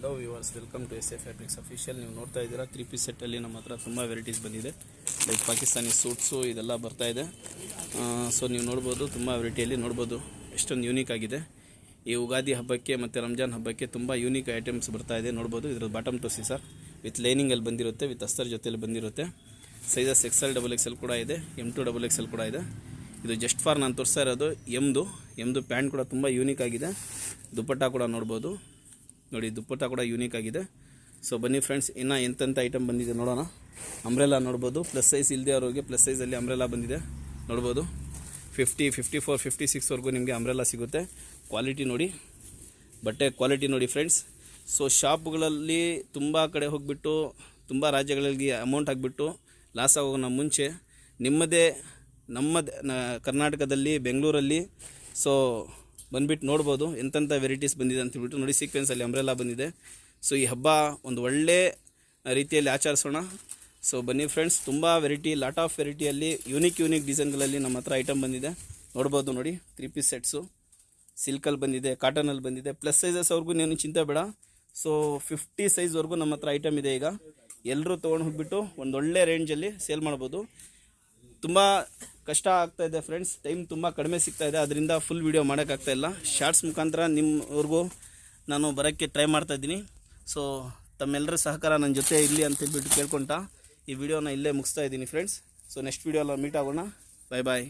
Hello viewers, welcome to S A fabrics official. ನೀವು ನೋಡ್ತಾ ಇದ್ದೀರಾ 3 ಪೀಸ್ ಸೆಟ್ಟಲ್ಲಿ ನಮ್ಮ ಹತ್ರ ತುಂಬ ವೆರೈಟೀಸ್ ಬಂದಿದೆ. ಲೈಕ್ ಪಾಕಿಸ್ತಾನಿ ಸೂಟ್ಸು ಇದೆಲ್ಲ ಬರ್ತಾ ಇದೆ. ಸೊ ನೀವು ನೋಡ್ಬೋದು, ತುಂಬ ವೆರೈಟಿಯಲ್ಲಿ ನೋಡ್ಬೋದು ಎಷ್ಟೊಂದು ಯೂನಿಕ್ ಆಗಿದೆ. ಈ ಯುಗಾದಿ ಹಬ್ಬಕ್ಕೆ ಮತ್ತು ರಂಜಾನ್ ಹಬ್ಬಕ್ಕೆ ತುಂಬ ಯೂನಿಕ್ ಐಟಮ್ಸ್ ಬರ್ತಾ ಇದೆ. ನೋಡ್ಬೋದು ಇದ್ರ ಬಾಟಮ್ ಟು ಸರ್ ವಿತ್ ಲೈನಿಂಗಲ್ಲಿ ಬಂದಿರುತ್ತೆ, ವಿತ್ ಅಸ್ತರ್ ಜೊತೆಯಲ್ಲಿ ಬಂದಿರುತ್ತೆ. ಸೈಜಸ್ XL, XXL ಕೂಡ ಇದೆ, M2 XXL ಕೂಡ ಇದೆ. ಇದು ಜಸ್ಟ್ ಫಾರ್ ನಾನು ತೋರಿಸ್ತಾ ಇರೋದು ಎಮ್ದು ಪ್ಯಾಂಟ್ ಕೂಡ ತುಂಬ ಯೂನಿಕ್ ಆಗಿದೆ. ದುಪ್ಪಟ್ಟ ಕೂಡ ನೋಡ್ಬೋದು, ನೋಡಿ ದುಪ್ಪಟ್ಟ ಕೂಡ ಯೂನಿಕ್ ಆಗಿದೆ. ಸೊ ಬನ್ನಿ ಫ್ರೆಂಡ್ಸ್, ಇನ್ನು ಎಂತೆಂಥ ಐಟಮ್ ಬಂದಿದೆ ನೋಡೋಣ. ಅಂಬ್ರೆಲಾ ನೋಡ್ಬೋದು, ಪ್ಲಸ್ ಸೈಜ್ ಇಲ್ಲದೆ ಅವ್ರಿಗೆ ಪ್ಲಸ್ ಸೈಜಲ್ಲಿ ಅಂಬ್ರೆಲಾ ಬಂದಿದೆ ನೋಡ್ಬೋದು. 50, 54, 56ವರೆಗೂ ನಿಮಗೆ ಅಂಬ್ರೆಲಾ ಸಿಗುತ್ತೆ. ಕ್ವಾಲಿಟಿ ನೋಡಿ, ಬಟ್ಟೆ ಕ್ವಾಲಿಟಿ ನೋಡಿ ಫ್ರೆಂಡ್ಸ್. ಸೊ ಶಾಪ್ಗಳಲ್ಲಿ ತುಂಬ ಕಡೆ ಹೋಗಿಬಿಟ್ಟು ತುಂಬ ರಾಜ್ಯಗಳಿಗೆ ಅಮೌಂಟ್ ಹಾಕಿಬಿಟ್ಟು ಲಾಸ್ ಆಗೋಣ ಮುಂಚೆ ನಮ್ಮ ಕರ್ನಾಟಕದಲ್ಲಿ ಬೆಂಗಳೂರಲ್ಲಿ ಸೊ ಬಂದುಬಿಟ್ಟು ನೋಡ್ಬೋದು ಎಂತೆಂಥ ವೆರೈಟೀಸ್ ಬಂದಿದೆ ಅಂತೇಳ್ಬಿಟ್ಟು. ನೋಡಿ ಸೀಕ್ವೆನ್ಸಲ್ಲಿ ಅಂಬ್ರೆಲಾ ಬಂದಿದೆ. ಸೊ ಈ ಹಬ್ಬ ಒಂದು ಒಳ್ಳೆ ರೀತಿಯಲ್ಲಿ ಆಚರಿಸೋಣ. ಸೊ ಬನ್ನಿ ಫ್ರೆಂಡ್ಸ್, ತುಂಬ ವೆರೈಟಿ, ಲಾಟ್ ಆಫ್ ವೆರೈಟಿಯಲ್ಲಿ ಯೂನಿಕ್ ಡಿಸೈನ್ಗಳಲ್ಲಿ ನಮ್ಮ ಹತ್ರ ಐಟಮ್ ಬಂದಿದೆ ನೋಡ್ಬೋದು. ನೋಡಿ 3 ಪೀಸ್ ಸೆಟ್ಸು ಸಿಲ್ಕಲ್ಲಿ ಬಂದಿದೆ, ಕಾಟನಲ್ಲಿ ಬಂದಿದೆ. ಪ್ಲಸ್ ಸೈಜಸ್ ಅವ್ರಿಗೂ ನೀನು ಚಿಂತೆ ಬೇಡ. ಸೊ 50 ಸೈಜ್ವರೆಗೂ ನಮ್ಮ ಹತ್ರ ಐಟಮ್ ಇದೆ. ಈಗ ಎಲ್ಲರೂ ತೊಗೊಂಡು ಹೋಗ್ಬಿಟ್ಟು ಒಂದು ಒಳ್ಳೆ ರೇಂಜಲ್ಲಿ ಸೇಲ್ ಮಾಡ್ಬೋದು. ತುಂಬ ಕಷ್ಟ ಆಗ್ತಾ ಇದೆ ಫ್ರೆಂಡ್ಸ್, ಟೈಮ್ ತುಂಬ ಕಡಿಮೆ ಸಿಗ್ತಾ ಇದೆ, ಅದರಿಂದ ಫುಲ್ ವೀಡಿಯೋ ಮಾಡೋಕ್ಕಾಗ್ತಾ ಇಲ್ಲ. ಶಾರ್ಟ್ಸ್ ಮುಖಾಂತರ ನಿಮ್ಮವ್ರಿಗೂ ನಾನು ಬರೋಕ್ಕೆ ಟ್ರೈ ಮಾಡ್ತಾಯಿದ್ದೀನಿ. ಸೊ ತಮ್ಮೆಲ್ಲರ ಸಹಕಾರ ನನ್ನ ಜೊತೆ ಇರಲಿ ಅಂತೇಳ್ಬಿಟ್ಟು ಕೇಳ್ಕೊತ ಈ ವಿಡಿಯೋನ ಇಲ್ಲೇ ಮುಗಿಸ್ತಾ ಇದ್ದೀನಿ ಫ್ರೆಂಡ್ಸ್. ಸೊ ನೆಕ್ಸ್ಟ್ ವೀಡಿಯೋಲ್ಲ ಮೀಟ್ ಆಗೋಣ. ಬಾಯ್ ಬಾಯ್.